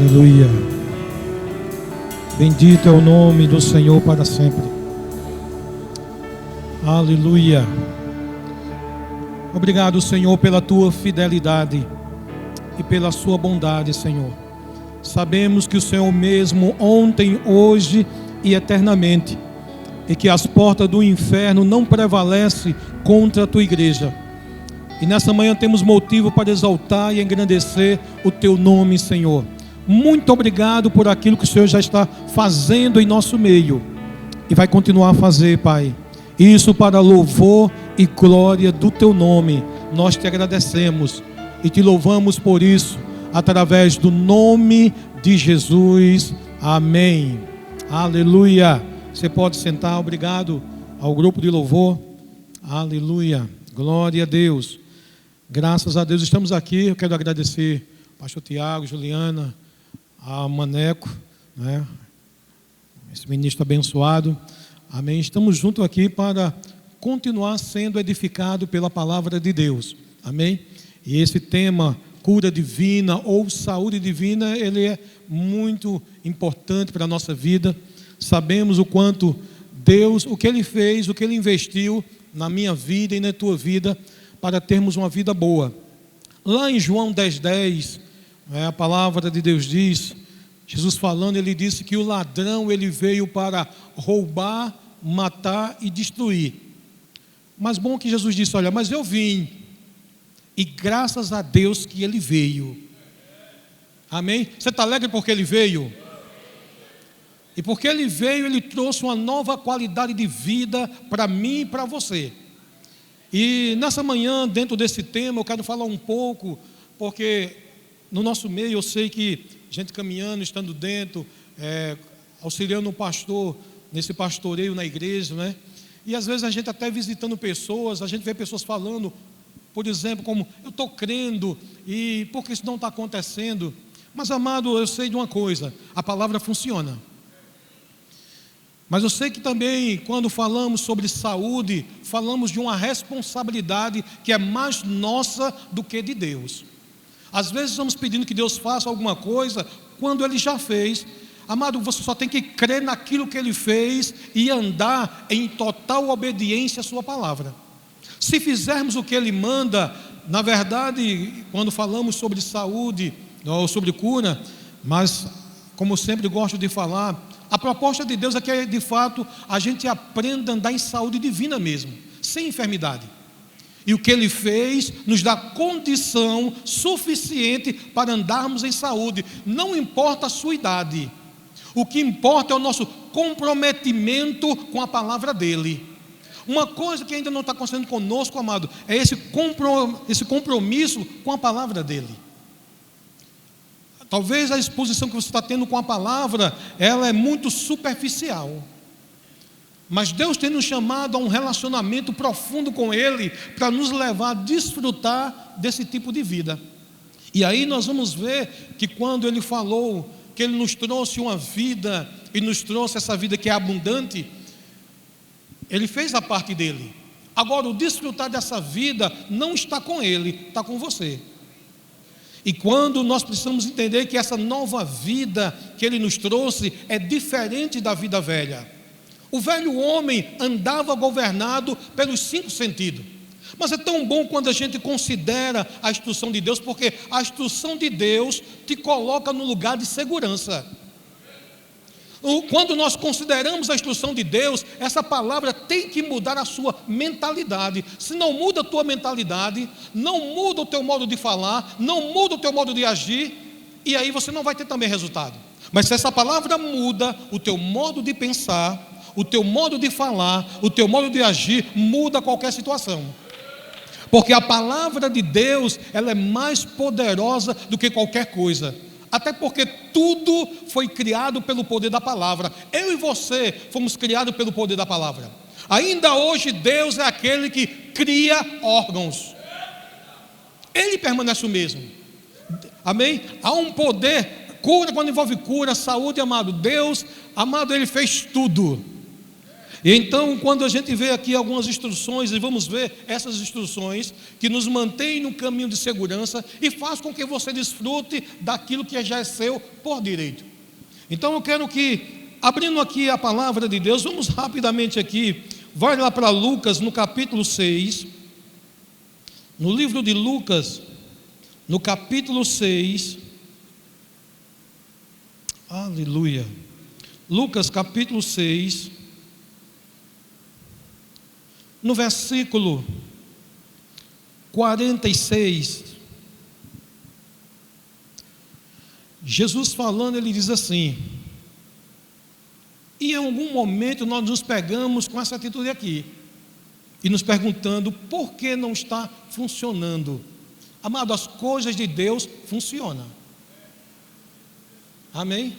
Aleluia. Bendito é o nome do Senhor para sempre. Aleluia. Obrigado, Senhor, pela tua fidelidade e pela sua bondade, Senhor. Sabemos que o Senhor mesmo ontem, hoje e eternamente, e que as portas do inferno não prevalecem contra a tua igreja. E nessa manhã temos motivo para exaltar e engrandecer o teu nome, Senhor. Muito obrigado por aquilo que o Senhor já está fazendo em nosso meio e vai continuar a fazer, Pai. Isso para louvor e glória do teu nome. Nós te agradecemos e te louvamos por isso, através do nome de Jesus. Amém. Aleluia. Você pode sentar. Obrigado ao grupo de louvor. Aleluia. Glória a Deus. Graças a Deus estamos aqui. Eu quero agradecer ao pastor Tiago, Juliana, a Maneco, né? Esse ministro abençoado. Amém. Estamos juntos aqui para continuar sendo edificado pela palavra de Deus. Amém. E esse tema, cura divina ou saúde divina, ele é muito importante para a nossa vida. Sabemos o quanto Deus, o que Ele fez, o que Ele investiu na minha vida e na tua vida, para termos uma vida boa. Lá em João 10:10, a palavra de Deus diz, Jesus falando, Ele disse que o ladrão, ele veio para roubar, matar e destruir. Mas bom que Jesus disse, olha, mas eu vim, e graças a Deus que Ele veio. Amém? Você está alegre porque Ele veio? E porque Ele veio, Ele trouxe uma nova qualidade de vida para mim e para você. E nessa manhã, dentro desse tema, eu quero falar um pouco, porque no nosso meio eu sei que gente caminhando, estando dentro, auxiliando um pastor, nesse pastoreio na igreja, né? E às vezes a gente até visitando pessoas, a gente vê pessoas falando, por exemplo, como eu estou crendo, e por que isso não está acontecendo? Mas amado, eu sei de uma coisa, a palavra funciona. Mas eu sei que também, quando falamos sobre saúde, falamos de uma responsabilidade que é mais nossa do que de Deus. Às vezes estamos pedindo que Deus faça alguma coisa, quando Ele já fez. Amado, você só tem que crer naquilo que Ele fez e andar em total obediência à sua palavra. Se fizermos o que Ele manda, na verdade, quando falamos sobre saúde ou sobre cura, mas como eu sempre gosto de falar, a proposta de Deus é que, de fato, a gente aprenda a andar em saúde divina mesmo, sem enfermidade. E o que Ele fez nos dá condição suficiente para andarmos em saúde. Não importa a sua idade. O que importa é o nosso comprometimento com a palavra dEle. Uma coisa que ainda não está acontecendo conosco, amado, é esse compromisso com a palavra dEle. Talvez a exposição que você está tendo com a palavra, ela é muito superficial. Mas Deus tem nos chamado a um relacionamento profundo com Ele, para nos levar a desfrutar desse tipo de vida. E aí nós vamos ver que quando Ele falou que Ele nos trouxe uma vida, e nos trouxe essa vida que é abundante, Ele fez a parte dEle. Agora o desfrutar dessa vida não está com Ele, está com você. E quando nós precisamos entender que essa nova vida que Ele nos trouxe é diferente da vida velha. O velho homem andava governado pelos 5 sentidos. Mas é tão bom quando a gente considera a instrução de Deus, porque a instrução de Deus te coloca no lugar de segurança. Quando nós consideramos a instrução de Deus, essa palavra tem que mudar a sua mentalidade. Se não muda a tua mentalidade, não muda o teu modo de falar, não muda o teu modo de agir, e aí você não vai ter também resultado. Mas se essa palavra muda o teu modo de pensar, o teu modo de falar, o teu modo de agir, muda qualquer situação. Porque a palavra de Deus, ela é mais poderosa do que qualquer coisa. Até porque tudo foi criado pelo poder da palavra. Eu e você fomos criados pelo poder da palavra. Ainda hoje Deus é aquele que cria órgãos. Ele permanece o mesmo. Amém? Há um poder, cura quando envolve cura, saúde, amado. Deus, amado, Ele fez tudo. E então, quando a gente vê aqui algumas instruções, e vamos ver essas instruções que nos mantêm no caminho de segurança e faz com que você desfrute daquilo que já é seu por direito. Então eu quero que, abrindo aqui a palavra de Deus, vamos rapidamente aqui, vai lá para Lucas no capítulo 6, no livro de Lucas, no capítulo 6, aleluia, Lucas capítulo 6, no versículo 46, Jesus falando, ele diz assim, e em algum momento nós nos pegamos com essa atitude aqui, e nos perguntando por que não está funcionando. Amado, as coisas de Deus funcionam. Amém?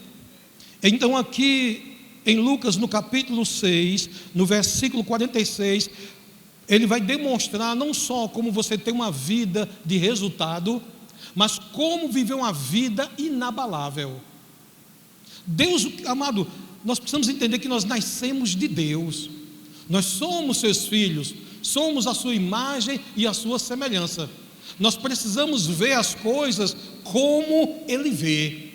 Então aqui em Lucas no capítulo 6, no versículo 46, ele vai demonstrar não só como você tem uma vida de resultado, mas como viver uma vida inabalável. Deus, amado, nós precisamos entender que nós nascemos de Deus, nós somos seus filhos, somos a sua imagem e a sua semelhança. Nós precisamos ver as coisas como Ele vê.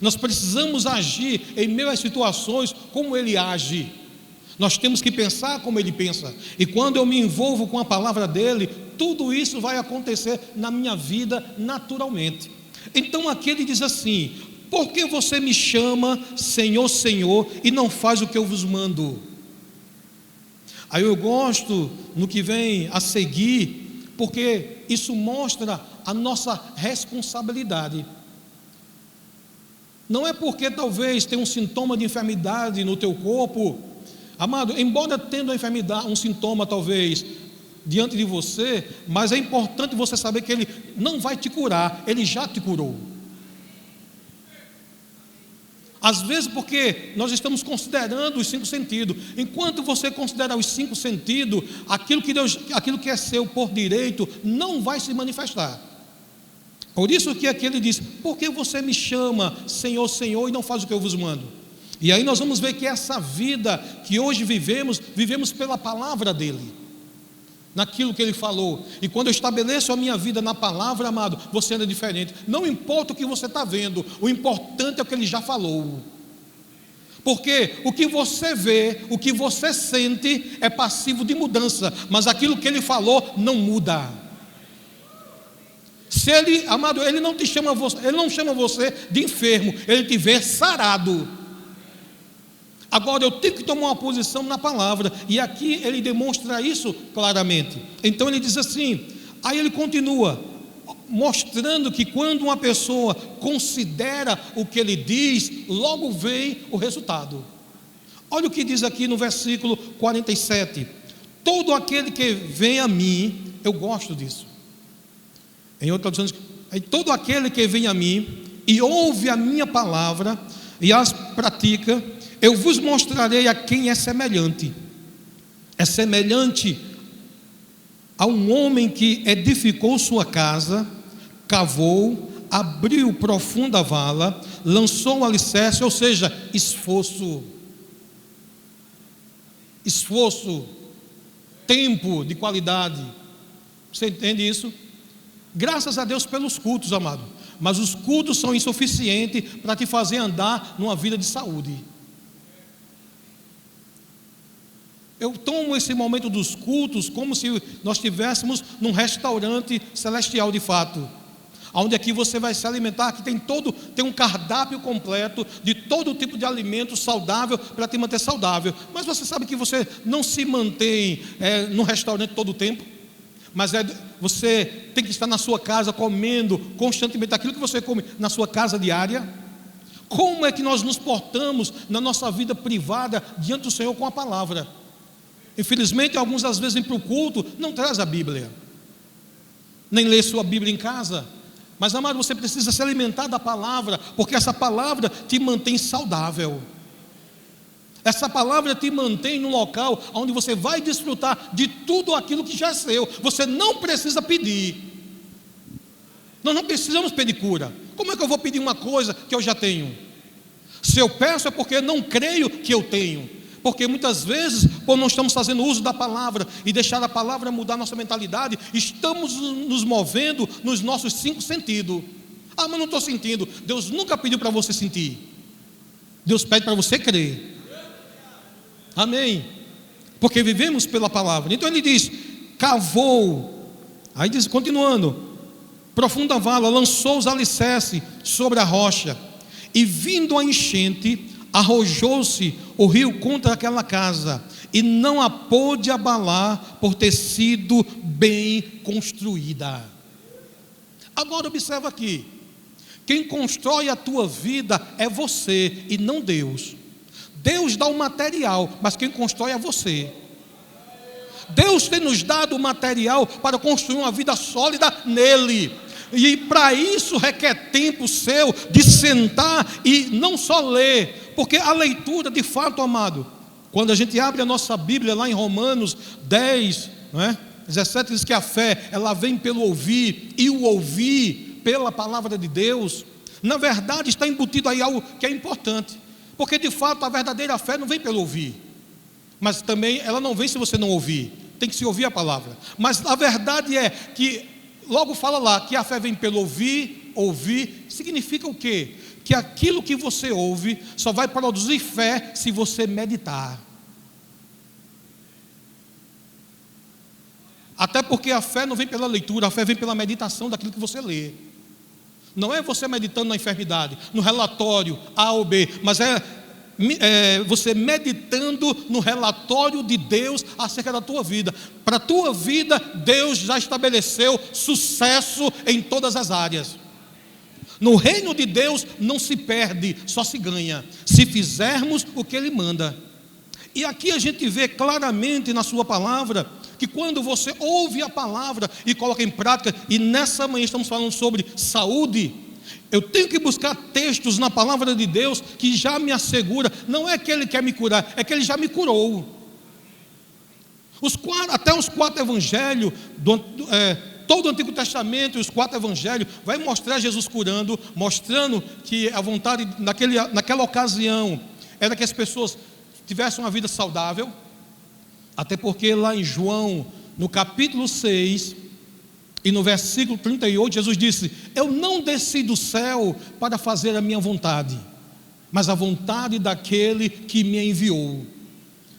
Nós precisamos agir em meio às situações como Ele age. Nós temos que pensar como Ele pensa. E quando eu me envolvo com a palavra dEle, tudo isso vai acontecer na minha vida naturalmente. Então aqui ele diz assim, por que você me chama Senhor, Senhor, e não faz o que eu vos mando? Aí eu gosto no que vem a seguir, porque isso mostra a nossa responsabilidade. Não é porque talvez tenha um sintoma de enfermidade no teu corpo, amado, embora tendo a enfermidade, um sintoma talvez diante de você, mas é importante você saber que Ele não vai te curar, Ele já te curou. Às vezes porque nós estamos considerando os 5 sentidos. Enquanto você considerar os 5 sentidos, aquilo que é seu por direito não vai se manifestar. Por isso que aqui ele diz, por que você me chama Senhor, Senhor, e não faz o que eu vos mando? E aí nós vamos ver que essa vida que hoje vivemos pela palavra dele, naquilo que ele falou. E quando eu estabeleço a minha vida na palavra, amado, você anda diferente. Não importa o que você está vendo, o importante é o que ele já falou. Porque o que você vê, o que você sente é passivo de mudança, mas aquilo que ele falou não muda. Se ele, amado, ele não chama você de enfermo, ele te vê sarado. Agora eu tenho que tomar uma posição na palavra, e aqui ele demonstra isso claramente. Então ele diz assim, aí ele continua, mostrando que quando uma pessoa considera o que ele diz, logo vem o resultado. Olha o que diz aqui no versículo 47, todo aquele que vem a mim, eu gosto disso. Em outras traduções, todo aquele que vem a mim e ouve a minha palavra e as pratica, eu vos mostrarei a quem é semelhante. É semelhante a um homem que edificou sua casa, cavou, abriu profunda vala, lançou um alicerce, ou seja, esforço, tempo de qualidade. Você entende isso? Graças a Deus pelos cultos, amado, mas os cultos são insuficientes para te fazer andar numa vida de saúde. Eu tomo esse momento dos cultos como se nós estivéssemos num restaurante celestial de fato, onde aqui você vai se alimentar, que tem um cardápio completo de todo tipo de alimento saudável para te manter saudável. Mas você sabe que você não se mantém no restaurante todo o tempo, mas você tem que estar na sua casa comendo constantemente aquilo que você come na sua casa diária. Como é que nós nos portamos na nossa vida privada diante do Senhor com a palavra? Infelizmente, alguns às vezes vêm para o culto, não traz a Bíblia, nem lê sua Bíblia em casa. Mas, amado, você precisa se alimentar da palavra, porque essa palavra te mantém saudável. Essa palavra te mantém num local onde você vai desfrutar de tudo aquilo que já é seu. Você não precisa pedir. Nós não precisamos pedir cura. Como é que eu vou pedir uma coisa que eu já tenho? Se eu peço é porque não creio que eu tenho. Porque muitas vezes, quando não estamos fazendo uso da palavra e deixar a palavra mudar nossa mentalidade, estamos nos movendo nos nossos 5 sentidos. Ah, mas não estou sentindo. Deus nunca pediu para você sentir. Deus pede para você crer. Amém. Porque vivemos pela palavra. Então ele diz: cavou. Aí diz, continuando: profunda vala, lançou os alicerces sobre a rocha, e vindo a enchente, arrojou-se o rio contra aquela casa, e não a pôde abalar, por ter sido bem construída. Agora observa aqui: quem constrói a tua vida é você e não Deus. Deus dá o material, mas quem constrói é você. Deus tem nos dado o material para construir uma vida sólida nele. E para isso requer tempo seu de sentar e não só ler, porque a leitura, de fato, amado, quando a gente abre a nossa Bíblia lá em Romanos 10, não é? 17, diz que a fé, ela vem pelo ouvir, e o ouvir pela palavra de Deus. Na verdade está embutido aí algo que é importante, porque de fato a verdadeira fé não vem pelo ouvir, mas também ela não vem se você não ouvir, tem que se ouvir a palavra. Mas a verdade é que, logo fala lá, que a fé vem pelo ouvir. Ouvir significa o quê? Que aquilo que você ouve só vai produzir fé se você meditar. Até porque a fé não vem pela leitura, a fé vem pela meditação daquilo que você lê. Não é você meditando na enfermidade, no relatório A ou B, mas é você meditando no relatório de Deus acerca da tua vida. Para a tua vida, Deus já estabeleceu sucesso em todas as áreas. No reino de Deus não se perde, só se ganha, se fizermos o que Ele manda. E aqui a gente vê claramente na sua palavra, que quando você ouve a palavra e coloca em prática, e nessa manhã estamos falando sobre saúde, eu tenho que buscar textos na palavra de Deus que já me assegura, não é que Ele quer me curar, é que Ele já me curou. Até os 4 evangelhos, todo o Antigo Testamento e os 4 evangelhos, vai mostrar Jesus curando, mostrando que a vontade naquela ocasião era que as pessoas tivessem uma vida saudável. Até porque lá em João, no capítulo 6, e no versículo 38, Jesus disse: eu não desci do céu para fazer a minha vontade, mas a vontade daquele que me enviou.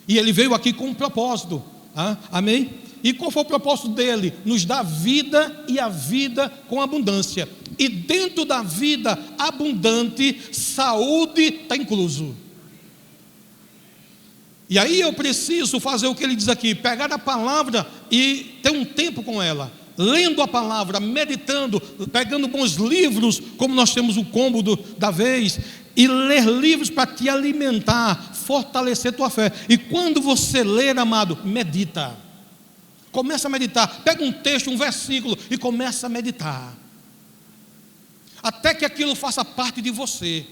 E Ele veio aqui com um propósito, amém? E qual foi o propósito dele? Nos dar vida, e a vida com abundância. E dentro da vida abundante, saúde está incluso. E aí eu preciso fazer o que ele diz aqui: pegar a palavra e ter um tempo com ela, lendo a palavra, meditando, pegando bons livros, como nós temos o combo da vez, e ler livros para te alimentar, fortalecer tua fé. E quando você ler, amado, medita. Começa a meditar, pega um texto, um versículo e começa a meditar, até que aquilo faça parte de você.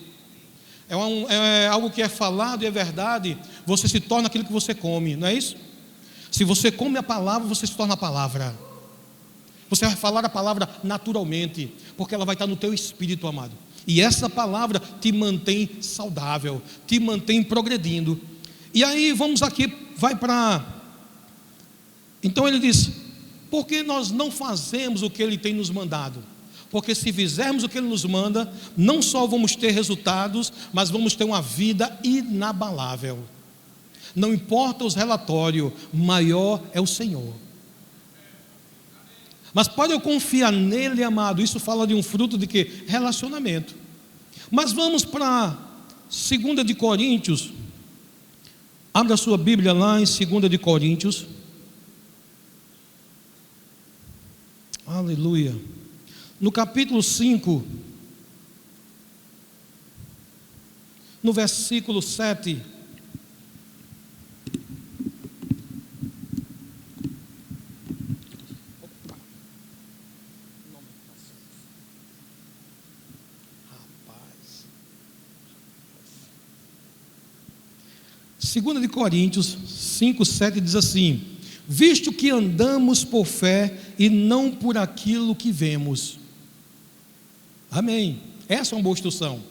É algo que é falado e é verdade. Você se torna aquilo que você come, não é isso? Se você come a palavra, você se torna a palavra. Você vai falar a palavra naturalmente, porque ela vai estar no teu espírito, amado. E essa palavra te mantém saudável, te mantém progredindo. E aí vamos aqui, então ele diz: por que nós não fazemos o que Ele tem nos mandado? Porque se fizermos o que Ele nos manda, não só vamos ter resultados, mas vamos ter uma vida inabalável. Não importa os relatórios, maior é o Senhor. Mas pode eu confiar nele, amado? Isso fala de um fruto de quê? Relacionamento. Mas vamos para 2 de Coríntios. Abra a sua Bíblia lá em 2 de Coríntios. Aleluia. No capítulo 5, no versículo 7. Segunda de Coríntios 5, 7 diz assim: visto que andamos por fé e não por aquilo que vemos. Amém. Essa é uma boa instrução.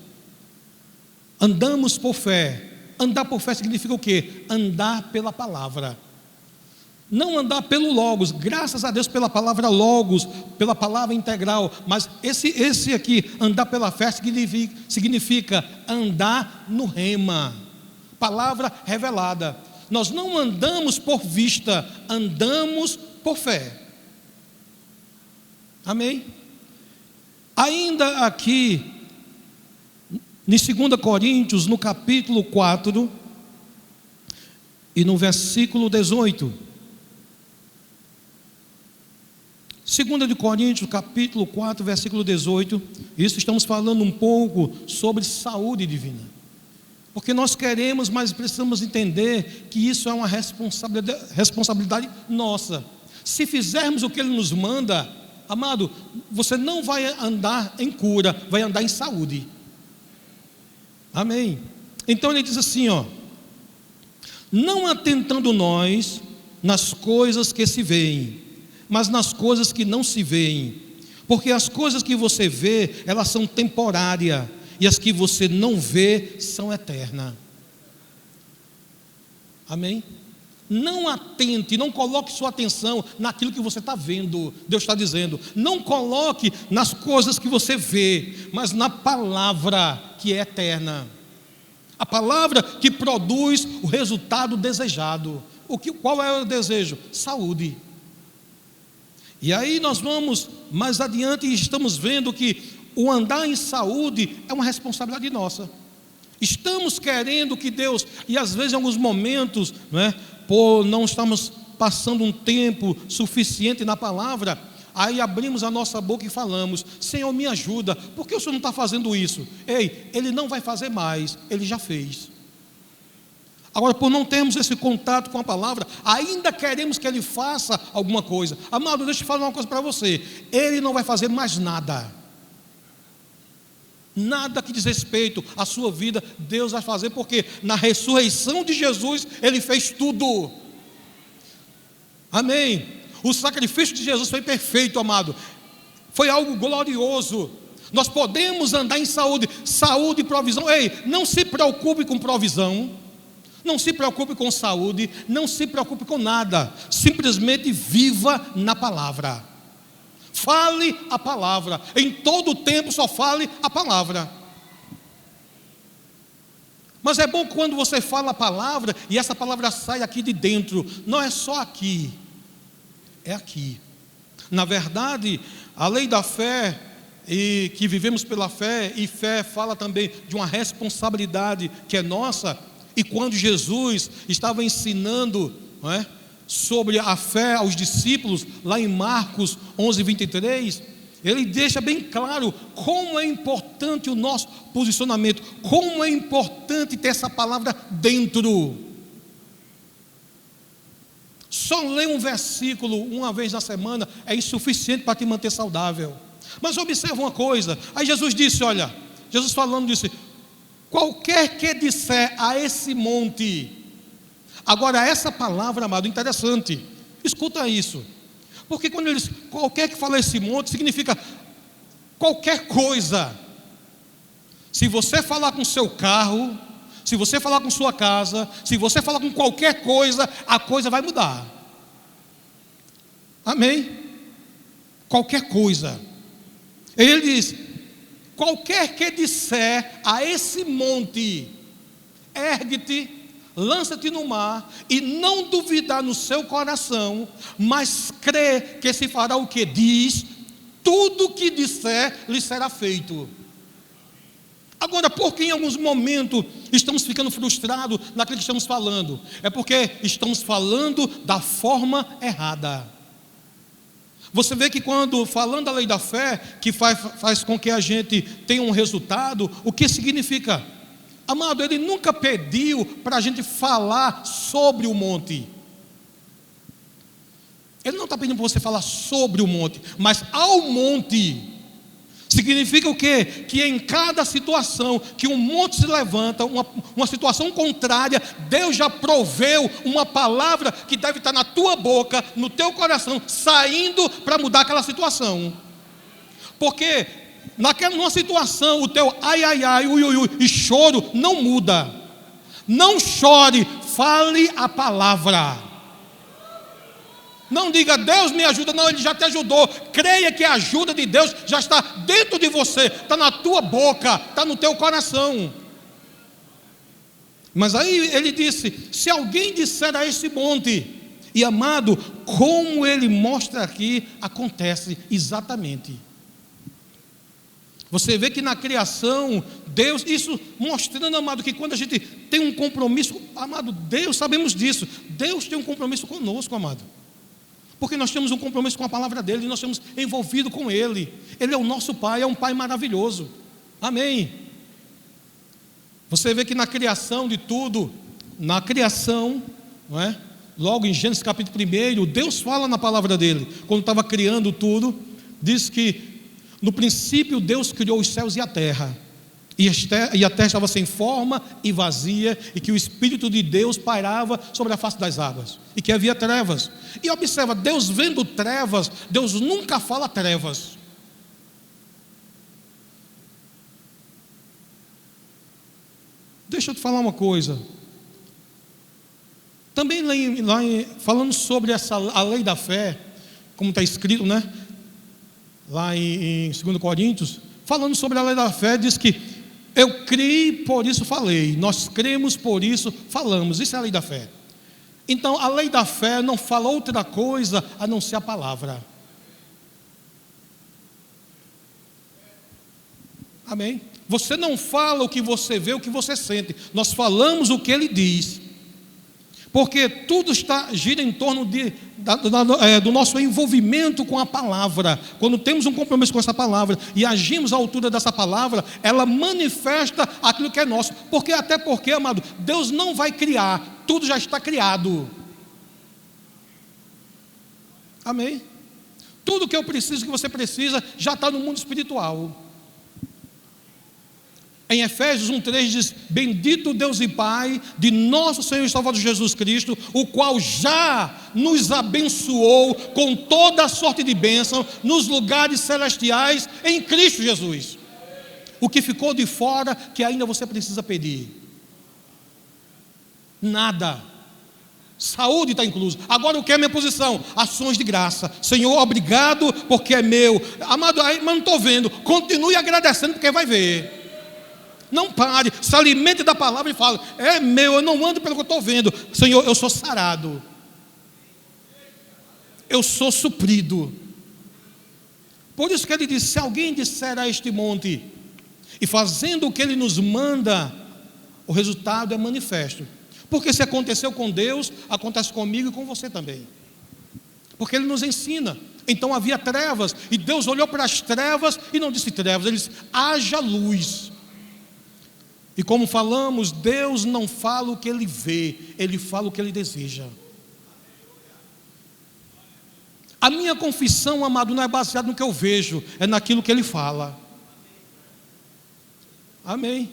Andamos por fé Andar por fé significa o quê? Andar pela palavra. Não andar pelo logos, graças a Deus pela palavra logos, pela palavra integral. Mas esse aqui, andar pela fé, significa andar no rema, palavra revelada. Nós não andamos por vista, andamos por fé. Amém? Ainda aqui, em 2 Coríntios, no capítulo 4, e no versículo 18. 2 Coríntios, capítulo 4, versículo 18. Isso estamos falando um pouco sobre saúde divina. Porque nós queremos, mas precisamos entender que isso é uma responsabilidade nossa. Se fizermos o que Ele nos manda, amado, você não vai andar em cura, vai andar em saúde. Amém. Então ele diz assim, não atentando nós nas coisas que se veem, mas nas coisas que não se veem, porque as coisas que você vê, elas são temporárias, e as que você não vê são eternas. Amém? Não atente, não coloque sua atenção naquilo que você está vendo. Deus está dizendo, não coloque nas coisas que você vê, mas na palavra que é eterna, a palavra que produz o resultado desejado. Qual é o desejo? Saúde. E aí nós vamos mais adiante e estamos vendo que o andar em saúde é uma responsabilidade nossa. Estamos querendo que Deus, e às vezes em alguns momentos, por não estamos passando um tempo suficiente na palavra, aí abrimos a nossa boca e falamos, Senhor, me ajuda, por que o Senhor não está fazendo isso? Ei, Ele não vai fazer mais, Ele já fez. Agora, por não termos esse contato com a palavra, ainda queremos que Ele faça alguma coisa. Amado, deixa eu falar uma coisa para você, Ele não vai fazer mais nada. Nada que diz respeito à sua vida, Deus vai fazer, porque na ressurreição de Jesus, Ele fez tudo. Amém. O sacrifício de Jesus foi perfeito, amado. Foi algo glorioso. Nós podemos andar em saúde, saúde e provisão. Ei, não se preocupe com provisão, não se preocupe com saúde, não se preocupe com nada. Simplesmente viva na palavra. Fale a palavra, em todo o tempo só fale a palavra. Mas é bom quando você fala a palavra e essa palavra sai aqui de dentro. Não é só aqui, é aqui. Na verdade, a lei da fé, e que vivemos pela fé, e fé fala também de uma responsabilidade que é nossa. E quando Jesus estava ensinando, sobre a fé aos discípulos, lá em Marcos 11, 23, ele deixa bem claro como é importante o nosso posicionamento, como é importante ter essa palavra dentro. Só ler um versículo uma vez na semana é insuficiente para te manter saudável. Mas observa uma coisa, aí Jesus disse, olha, Jesus falando disse, qualquer que disser a esse monte. Agora essa palavra, amado, interessante, escuta isso, porque quando ele diz, qualquer que fala esse monte, significa qualquer coisa. Se você falar com seu carro, se você falar com sua casa, se você falar com qualquer coisa, a coisa vai mudar. Amém? Qualquer coisa. Ele diz, qualquer que disser a esse monte, ergue-te, lança-te no mar, e não duvidar no seu coração, mas crê que se fará o que diz, tudo o que disser lhe será feito. Agora, por que em alguns momentos estamos ficando frustrados naquilo que estamos falando? É porque estamos falando da forma errada. Você vê que quando falando da lei da fé, que faz com que a gente tenha um resultado, o que significa? Amado, Ele nunca pediu para a gente falar sobre o monte. Ele não está pedindo para você falar sobre o monte, mas ao monte. Significa o quê? Que em cada situação que um monte se levanta, uma situação contrária, Deus já proveu uma palavra que deve estar na tua boca, no teu coração, saindo para mudar aquela situação. Porque numa situação, o teu ai, ai, ai, ui, ui, ui, e choro não muda. Não chore, fale a palavra. Não diga, Deus me ajuda. Não, Ele já te ajudou. Creia que a ajuda de Deus já está dentro de você, está na tua boca, está no teu coração. Mas aí ele disse, se alguém disser a esse monte, e amado, como ele mostra aqui, acontece exatamente. Você vê que na criação, Deus, isso mostrando, amado, que quando a gente tem um compromisso, amado, Deus, sabemos disso, Deus tem um compromisso conosco, amado. Porque nós temos um compromisso com a palavra dele, nós estamos envolvidos com ele. Ele é o nosso Pai, é um Pai maravilhoso. Amém. Você vê que na criação de tudo, na criação, não é? Logo em Gênesis capítulo 1, Deus fala na palavra dele, quando estava criando tudo, diz que no princípio Deus criou os céus e a terra, e a terra estava sem forma e vazia, e que o Espírito de Deus pairava sobre a face das águas, e que havia trevas. E observa, Deus vendo trevas, Deus nunca fala trevas. Deixa eu te falar uma coisa. Também falando sobre a lei da fé, como está escrito, né? Lá em 2 Coríntios, falando sobre a lei da fé, diz que eu criei, por isso falei, nós cremos, por isso falamos. Isso é a lei da fé. Então a lei da fé não fala outra coisa a não ser a palavra. Amém? Você não fala o que você vê, o que você sente. Nós falamos o que ele diz. Porque tudo gira em torno do nosso envolvimento com a palavra. Quando temos um compromisso com essa palavra e agimos à altura dessa palavra, ela manifesta aquilo que é nosso. Até porque, amado, Deus não vai criar, tudo já está criado. Amém? Tudo que eu preciso, que você precisa, já está no mundo espiritual. Em Efésios 1,3 diz, bendito Deus e Pai de nosso Senhor e Salvador Jesus Cristo, o qual já nos abençoou com toda a sorte de bênção nos lugares celestiais em Cristo Jesus. O que ficou de fora que ainda você precisa pedir? Nada. Saúde está incluso. Agora o que é a minha posição? Ações de graça. Senhor, obrigado porque é meu. Amado, mas não estou vendo. Continue agradecendo porque vai ver. Não pare, se alimente da palavra e fale, é meu, eu não ando pelo que eu estou vendo. Senhor, eu sou sarado, eu sou suprido. Por isso que ele disse, se alguém disser a este monte, e fazendo o que ele nos manda, o resultado é manifesto. Porque se aconteceu com Deus, acontece comigo e com você também. Porque ele nos ensina. Então havia trevas, e Deus olhou para as trevas e não disse trevas, ele disse, haja luz. E como falamos, Deus não fala o que Ele vê, Ele fala o que Ele deseja. A minha confissão, amado, não é baseada no que eu vejo, é naquilo que Ele fala. Amém.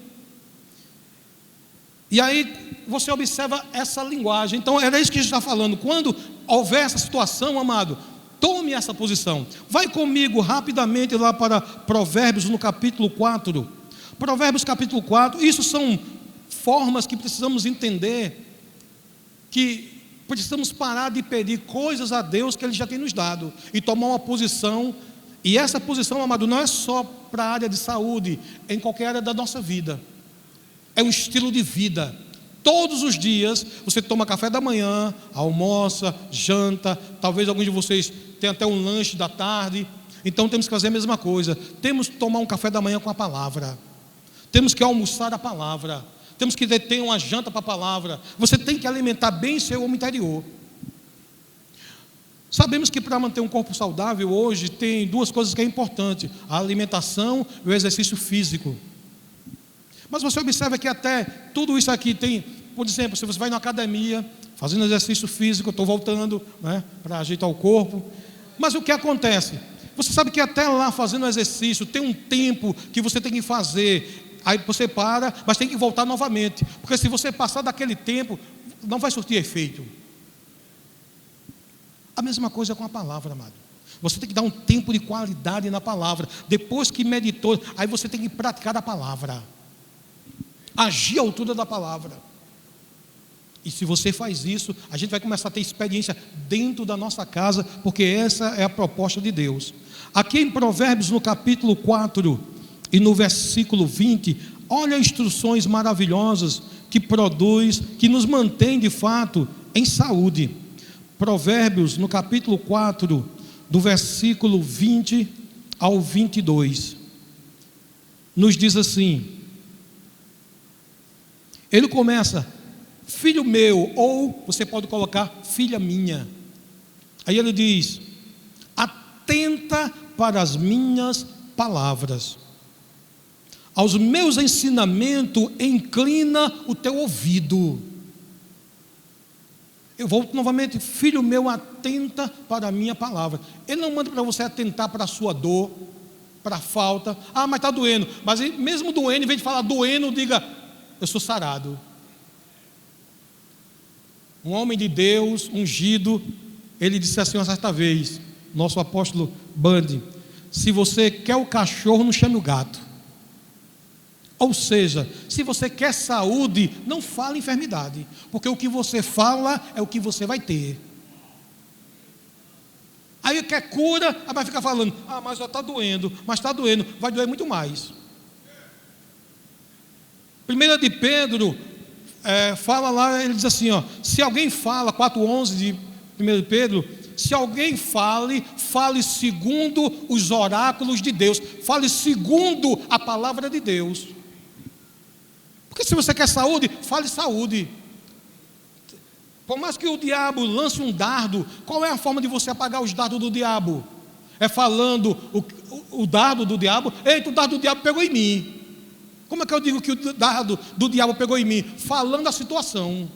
E aí você observa essa linguagem. Então era isso que a gente está falando. Quando houver essa situação, amado, tome essa posição. Vai comigo rapidamente lá para Provérbios no capítulo 4. Provérbios capítulo 4, isso são formas que precisamos entender, que precisamos parar de pedir coisas a Deus que Ele já tem nos dado, e tomar uma posição, e essa posição, amado, não é só para a área de saúde, é em qualquer área da nossa vida, é um estilo de vida. Todos os dias, você toma café da manhã, almoça, janta, talvez alguns de vocês tenham até um lanche da tarde, então temos que fazer a mesma coisa, temos que tomar um café da manhã com a palavra. Temos que almoçar a palavra. Temos que ter uma janta para a palavra. Você tem que alimentar bem seu homem interior. Sabemos que para manter um corpo saudável hoje tem duas coisas que é importante: a alimentação e o exercício físico. Mas você observa que até tudo isso aqui tem, por exemplo, se você vai na academia, fazendo exercício físico, eu estou voltando, né, para ajeitar o corpo. Mas o que acontece? Você sabe que até lá fazendo exercício tem um tempo que você tem que fazer. Aí você para, mas tem que voltar novamente, porque se você passar daquele tempo, não vai surtir efeito. A mesma coisa com a palavra, amado. Você tem que dar um tempo de qualidade na palavra. Depois que meditou, aí você tem que praticar a palavra, agir à altura da palavra. E se você faz isso, a gente vai começar a ter experiência dentro da nossa casa, porque essa é a proposta de Deus. Aqui em Provérbios, no capítulo 4 e no versículo 20, olha instruções maravilhosas que produz, que nos mantém de fato em saúde. Provérbios, no capítulo 4, do versículo 20 ao 22, nos diz assim, ele começa: filho meu, ou você pode colocar filha minha. Aí ele diz: atenta para as minhas palavras, aos meus ensinamentos inclina o teu ouvido. Eu volto novamente: filho meu, atenta para a minha palavra. Ele não manda para você atentar para a sua dor, para a falta. Ah, mas está doendo. Mas mesmo doendo, em vez de falar doendo, diga: eu sou sarado. Um homem de Deus, ungido, ele disse assim uma certa vez, nosso apóstolo Bundy: se você quer o cachorro, não chame o gato. Ou seja, se você quer saúde, não fale enfermidade, porque o que você fala é o que você vai ter. Aí quer cura, aí vai ficar falando: ah, mas já está doendo, mas está doendo, vai doer muito mais. 1 de Pedro fala lá, ele diz assim, ó, se alguém fala, 4:11 de 1 de Pedro, se alguém fale segundo os oráculos de Deus, fale segundo a palavra de Deus. Porque se você quer saúde, fale saúde. Por mais que o diabo lance um dardo, qual é a forma de você apagar os dardos do diabo? É falando o dardo do diabo: eita, o dardo do diabo pegou em mim. Como é que eu digo que o dardo do diabo pegou em mim? Falando a situação.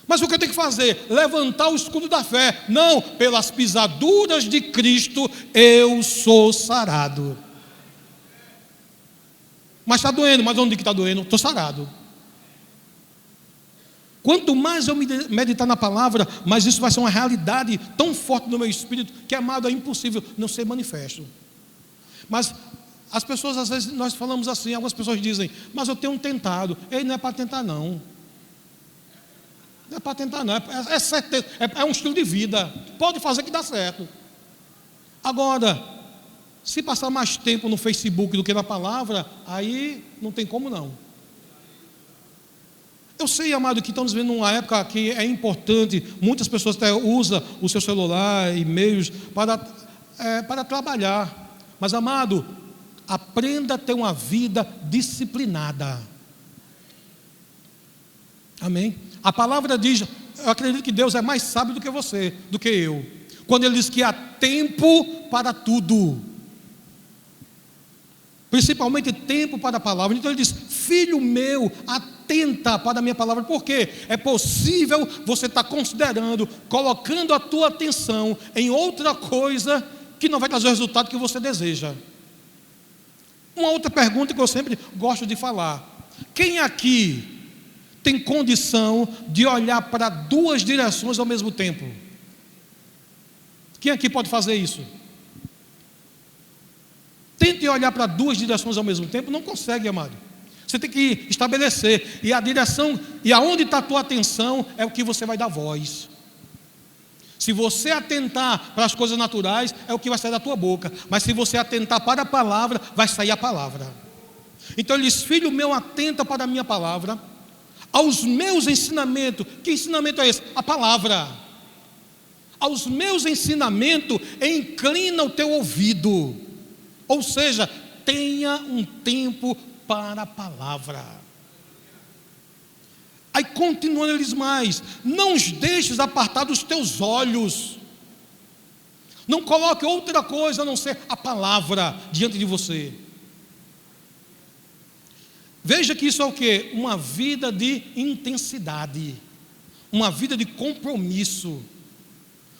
Mas o que eu tenho que fazer? Levantar o escudo da fé. Não, pelas pisaduras de Cristo eu sou sarado. Mas está doendo. Mas onde que está doendo? Estou sarado. Quanto mais eu meditar na palavra, mais isso vai ser uma realidade tão forte no meu espírito, que, amado, é impossível não ser manifesto. Mas as pessoas, às vezes, nós falamos assim, algumas pessoas dizem: mas eu tenho tentado. Ei, não é para tentar não. Não é para tentar não, é certeza, é um estilo de vida. Pode fazer que dá certo. Agora, se passar mais tempo no Facebook do que na palavra, aí não tem como não. Eu sei, amado, que estamos vivendo numa época que é importante. Muitas pessoas até usam o seu celular, e-mails para trabalhar. Mas, amado, aprenda a ter uma vida disciplinada. Amém? A palavra diz, eu acredito que Deus é mais sábio do que você, do que eu, quando Ele diz que há tempo para tudo, principalmente tempo para a palavra. Então Ele diz: filho meu, atenta para a minha palavra. Por quê? É possível você estar considerando, colocando a tua atenção em outra coisa que não vai trazer o resultado que você deseja. Uma outra pergunta que eu sempre gosto de falar: quem aqui tem condição de olhar para duas direções ao mesmo tempo? Quem aqui pode fazer isso? Tente olhar para duas direções ao mesmo tempo. Não consegue, amado. Você tem que estabelecer, e a direção, e aonde está a tua atenção, é o que você vai dar voz. Se você atentar para as coisas naturais, é o que vai sair da tua boca. Mas se você atentar para a palavra, vai sair a palavra. Então ele diz: filho meu, atenta para a minha palavra, aos meus ensinamentos. Que ensinamento é esse? A palavra. Aos meus ensinamentos inclina o teu ouvido. Ou seja, tenha um tempo para a palavra. Aí continuando, ele diz mais: não os deixes apartar dos teus olhos. Não coloque outra coisa a não ser a palavra diante de você. Veja que isso é o quê? Uma vida de intensidade, uma vida de compromisso,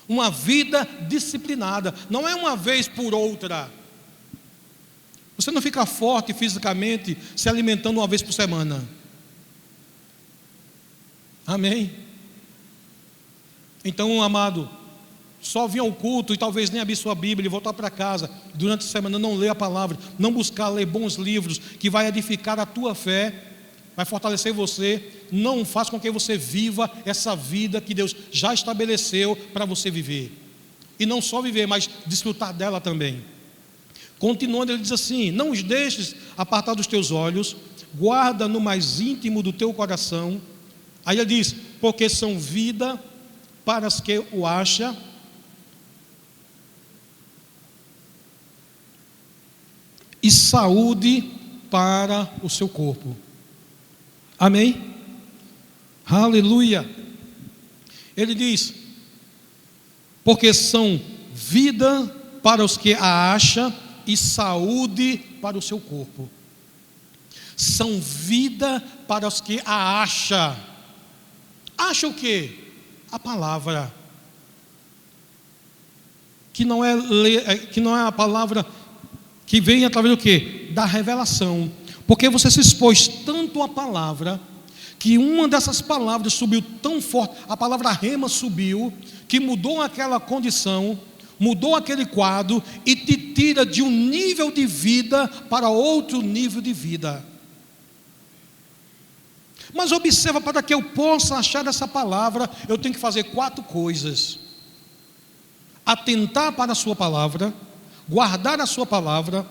uma vida disciplinada. Não é uma vez por outra. Você não fica forte fisicamente se alimentando uma vez por semana. Amém? Então, amado, só vir ao culto e talvez nem abrir sua Bíblia e voltar para casa durante a semana, não ler a palavra, não buscar ler bons livros que vai edificar a tua fé, vai fortalecer você, não faz com que você viva essa vida que Deus já estabeleceu para você viver. E não só viver, mas desfrutar dela também. Continuando, ele diz assim: não os deixes apartar dos teus olhos, guarda no mais íntimo do teu coração. Aí ele diz: porque são vida para os que o acham, e saúde para o seu corpo. Amém? Aleluia. Ele diz: porque são vida para os que a acham e saúde para o seu corpo. São vida para os que a acham. Acha o quê? A palavra. Que não é a palavra que vem através do quê? Da revelação. Porque você se expôs tanto à palavra, que uma dessas palavras subiu tão forte, a palavra rema subiu, que mudou aquela condição, mudou aquele quadro e te tira de um nível de vida para outro nível de vida. Mas observa, para que eu possa achar essa palavra, eu tenho que fazer 4 coisas: atentar para a sua palavra, guardar a sua palavra,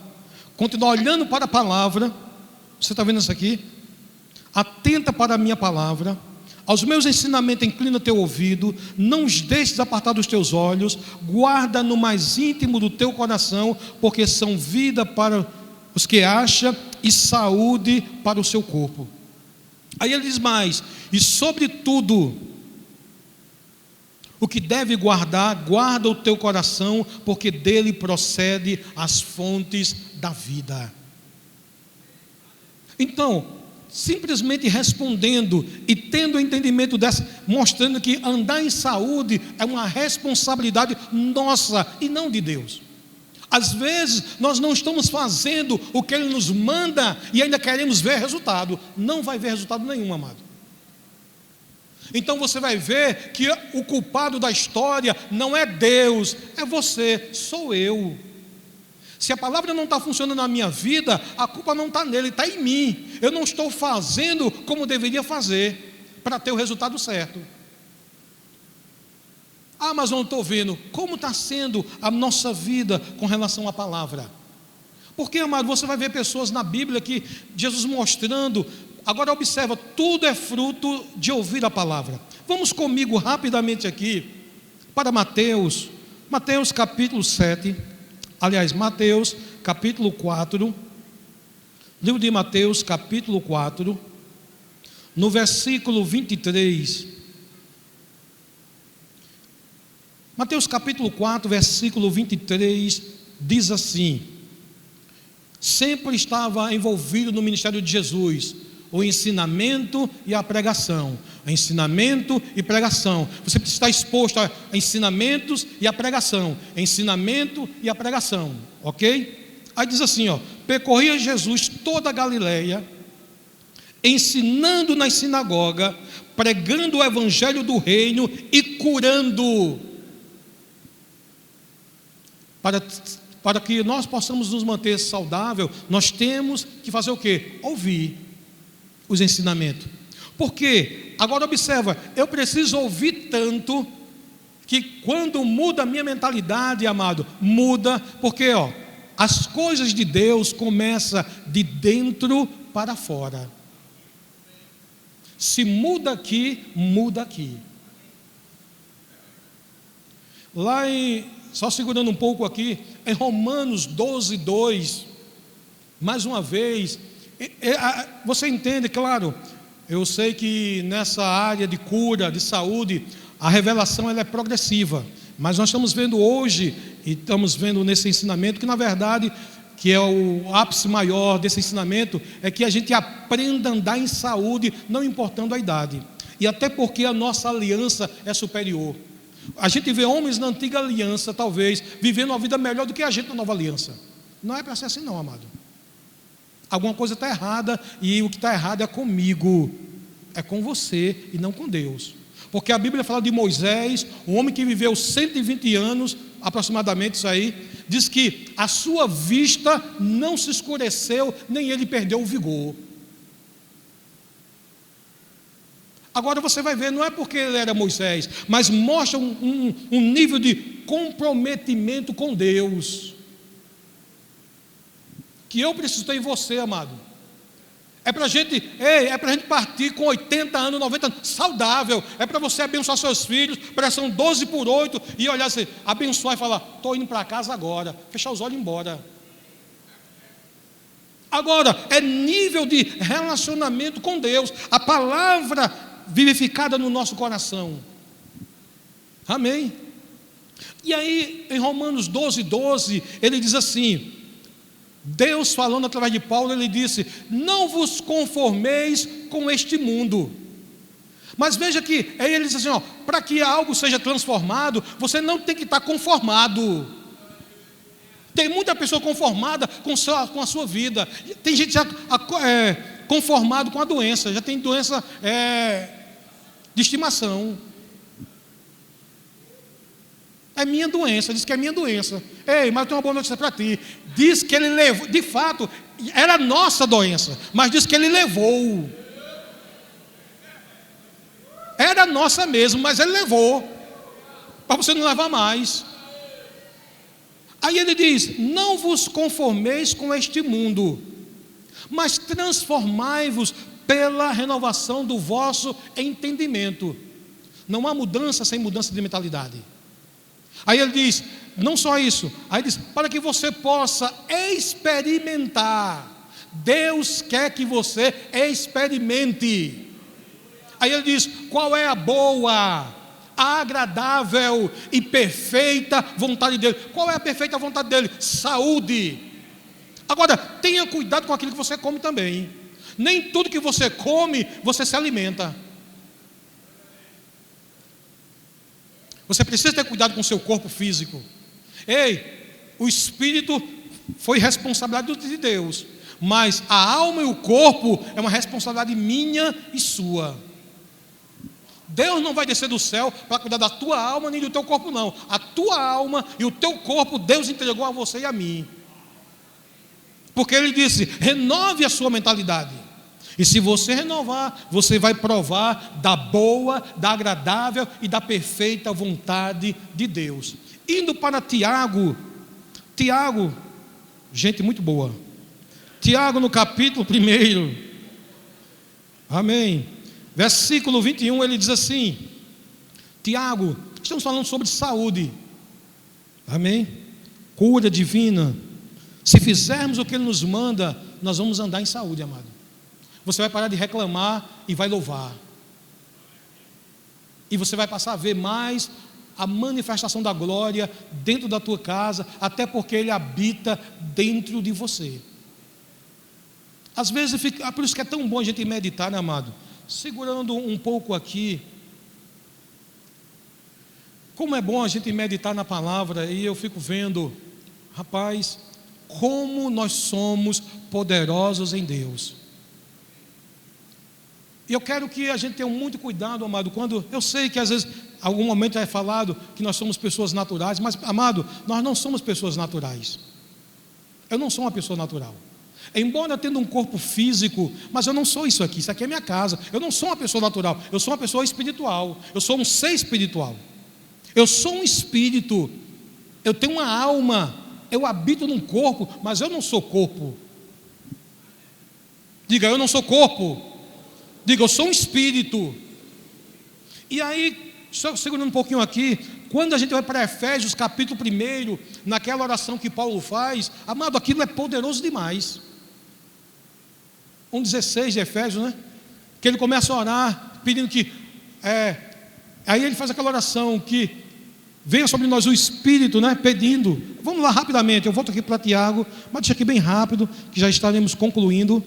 continuar olhando para a palavra. Você está vendo isso aqui? Atenta para a minha palavra, aos meus ensinamentos inclina teu ouvido, não os deixes apartar dos teus olhos, guarda no mais íntimo do teu coração, porque são vida para os que acham e saúde para o seu corpo. Aí ele diz mais: e sobretudo, o que deve guardar, guarda o teu coração, porque dele procede as fontes da vida. Então, simplesmente respondendo e tendo o entendimento dessa, mostrando que andar em saúde é uma responsabilidade nossa e não de Deus. Às vezes nós não estamos fazendo o que Ele nos manda e ainda queremos ver resultado. Não vai ver resultado nenhum, amado. Então você vai ver que o culpado da história não é Deus, é você, sou eu. Se a palavra não está funcionando na minha vida, a culpa não está nele, está em mim. Eu não estou fazendo como deveria fazer para ter o resultado certo. Ah, mas não estou vendo. Como está sendo a nossa vida com relação à palavra? Porque, amado, você vai ver pessoas na Bíblia que Jesus mostrando. Agora observa, tudo é fruto de ouvir a palavra. Vamos comigo rapidamente aqui para Mateus capítulo 7. Aliás, Mateus capítulo 4. Livro de Mateus capítulo 4, no versículo 23. Mateus capítulo 4, versículo 23, diz assim: sempre estava envolvido no ministério de Jesus, o ensinamento e a pregação. Ensinamento e pregação. Você precisa estar exposto a ensinamentos e a pregação. Ensinamento e a pregação, ok? Aí diz assim, ó: percorria Jesus toda a Galileia, ensinando nas sinagogas, pregando o evangelho do reino e curando. Para que nós possamos nos manter saudável, nós temos que fazer o quê? Ouvir os ensinamentos. Por quê? Agora observa, eu preciso ouvir tanto, que quando muda a minha mentalidade, amado, muda, porque as coisas de Deus começam de dentro para fora. Se muda aqui, muda aqui. Só segurando um pouco aqui, em Romanos 12, 2, mais uma vez, você entende, claro, eu sei que nessa área de cura, de saúde, a revelação ela é progressiva, mas nós estamos vendo hoje, e estamos vendo nesse ensinamento, que na verdade, que é o ápice maior desse ensinamento, é que a gente aprenda a andar em saúde, não importando a idade, e até porque a nossa aliança é superior. A gente vê homens na antiga aliança, talvez, vivendo uma vida melhor do que a gente na nova aliança. Não é para ser assim não, amado. Alguma coisa está errada, e o que está errado é comigo, é com você e não com Deus. Porque a Bíblia fala de Moisés, um homem que viveu 120 anos, aproximadamente isso aí, diz que a sua vista não se escureceu, nem ele perdeu o vigor. Agora você vai ver, não é porque ele era Moisés, mas mostra um nível de comprometimento com Deus, que eu preciso ter em você, amado. É para a gente partir com 80 anos, 90 anos, saudável. É para você abençoar seus filhos, pressão 12/8, e olhar assim, abençoar e falar, estou indo para casa agora, fechar os olhos e ir embora. Agora, é nível de relacionamento com Deus, a palavra vivificada no nosso coração. Amém? E aí, em Romanos 12:12, ele diz assim, Deus falando através de Paulo, ele disse, não vos conformeis com este mundo. Mas veja que, aí ele diz assim, para que algo seja transformado, você não tem que estar conformado. Tem muita pessoa conformada com a sua vida. Tem gente já conformado com a doença, já tem doença de estimação. É minha doença, diz que é minha doença. Ei, mas eu tenho uma boa notícia para ti. Diz que ele levou, de fato, era nossa doença, mas diz que ele levou. Era nossa mesmo, mas ele levou, para você não levar mais. Aí ele diz, não vos conformeis com este mundo, mas transformai-vos pela renovação do vosso entendimento. Não há mudança sem mudança de mentalidade. Aí ele diz, não só isso, aí ele diz, para que você possa experimentar. Deus quer que você experimente. Aí ele diz, qual é a boa, a agradável e perfeita vontade dele. Qual é a perfeita vontade dele? Saúde. Agora, tenha cuidado com aquilo que você come também. Nem tudo que você come, você se alimenta. Você precisa ter cuidado com o seu corpo físico. Ei, o espírito foi responsabilidade de Deus, mas a alma e o corpo é uma responsabilidade minha e sua. Deus não vai descer do céu para cuidar da tua alma nem do teu corpo, não. A tua alma e o teu corpo Deus entregou a você e a mim, porque Ele disse, renove a sua mentalidade. E se você renovar, você vai provar da boa, da agradável e da perfeita vontade de Deus. Indo para Tiago, gente muito boa. Tiago no capítulo 1, amém, versículo 21, ele diz assim, Tiago, estamos falando sobre saúde, amém, cura divina. Se fizermos o que Ele nos manda, nós vamos andar em saúde, amado. Você vai parar de reclamar e vai louvar. E você vai passar a ver mais a manifestação da glória dentro da tua casa, até porque Ele habita dentro de você. Às vezes, por isso que é tão bom a gente meditar, né, amado? Segurando um pouco aqui. Como é bom a gente meditar na palavra, e eu fico vendo, rapaz, como nós somos poderosos em Deus. E eu quero que a gente tenha muito cuidado, amado, quando eu sei que às vezes, algum momento é falado que nós somos pessoas naturais, mas, amado, nós não somos pessoas naturais. Eu não sou uma pessoa natural. Embora tendo um corpo físico, mas eu não sou isso aqui é minha casa. Eu não sou uma pessoa natural, eu sou uma pessoa espiritual. Eu sou um ser espiritual. Eu sou um espírito. Eu tenho uma alma. Eu habito num corpo, mas eu não sou corpo. Diga, eu não sou corpo. Diga, eu sou um espírito. E aí, só segurando um pouquinho aqui, quando a gente vai para Efésios capítulo 1, naquela oração que Paulo faz, amado, aquilo é poderoso demais. 1,16 de Efésios, né? Que ele começa a orar, pedindo que aí ele faz aquela oração que venha sobre nós o Espírito, né? Pedindo. Vamos lá rapidamente, eu volto aqui para Tiago, mas deixa aqui bem rápido, que já estaremos concluindo.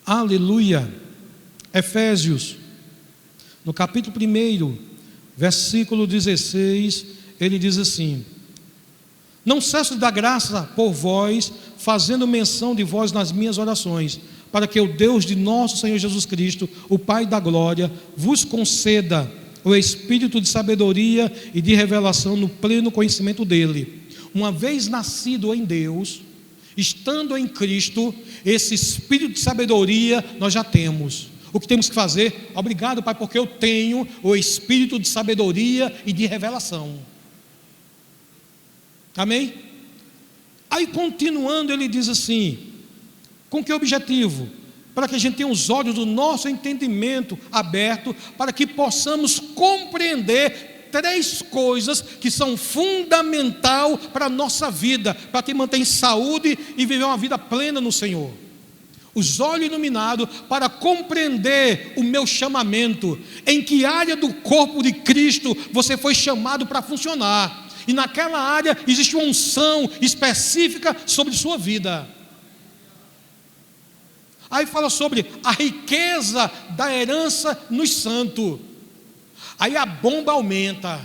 Aleluia. Efésios, no capítulo 1, versículo 16, ele diz assim: não cesso de dar graça por vós, fazendo menção de vós nas minhas orações, para que o Deus de nosso Senhor Jesus Cristo, o Pai da glória, vos conceda o espírito de sabedoria e de revelação no pleno conhecimento dele. Uma vez nascido em Deus, estando em Cristo, esse espírito de sabedoria nós já temos. O que temos que fazer? Obrigado, Pai, porque eu tenho o espírito de sabedoria e de revelação. Amém? Aí continuando ele diz assim, com que objetivo? Para que a gente tenha os olhos do nosso entendimento aberto, para que possamos compreender 3 coisas que são fundamental para a nossa vida, para te manter em saúde e viver uma vida plena no Senhor. Os olhos iluminados para compreender o meu chamamento, em que área do corpo de Cristo você foi chamado para funcionar. E naquela área existe uma unção específica sobre sua vida. Aí fala sobre a riqueza da herança nos santos. Aí a bomba aumenta,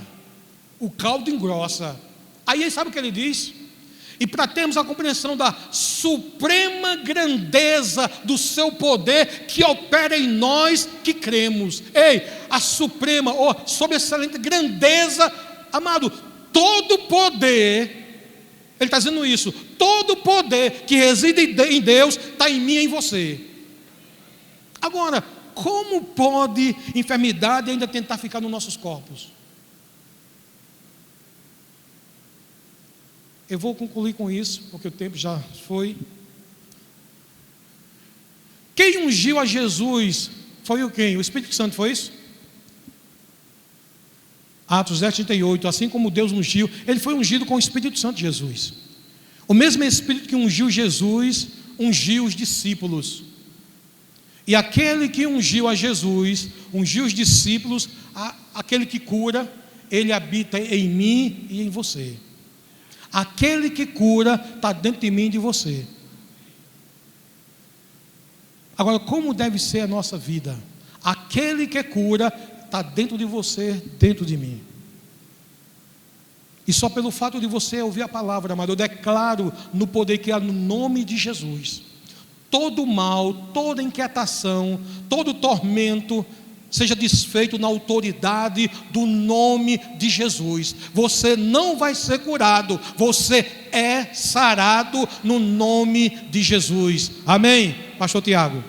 o caldo engrossa. Aí sabe o que ele diz? E para termos a compreensão da suprema grandeza do seu poder que opera em nós que cremos. Ei, a suprema, sobreexcelente grandeza, amado, todo poder, ele está dizendo isso, todo poder que reside em Deus está em mim e em você. Agora, como pode enfermidade ainda tentar ficar nos nossos corpos? Eu vou concluir com isso, porque o tempo já foi. Quem ungiu a Jesus foi o quem? O Espírito Santo, foi isso? Atos 10:38, assim como Deus ungiu, ele foi ungido com o Espírito Santo de Jesus. O mesmo Espírito que ungiu Jesus, ungiu os discípulos. E aquele que ungiu a Jesus, ungiu os discípulos, aquele que cura, ele habita em mim e em você. Aquele que cura está dentro de mim e de você. Agora, como deve ser a nossa vida? Aquele que cura está dentro de você, dentro de mim. E só pelo fato de você ouvir a palavra, amado, eu declaro no poder que há no nome de Jesus, todo mal, toda inquietação, todo tormento seja desfeito na autoridade do nome de Jesus. Você não vai ser curado, você é sarado no nome de Jesus. Amém? Pastor Tiago.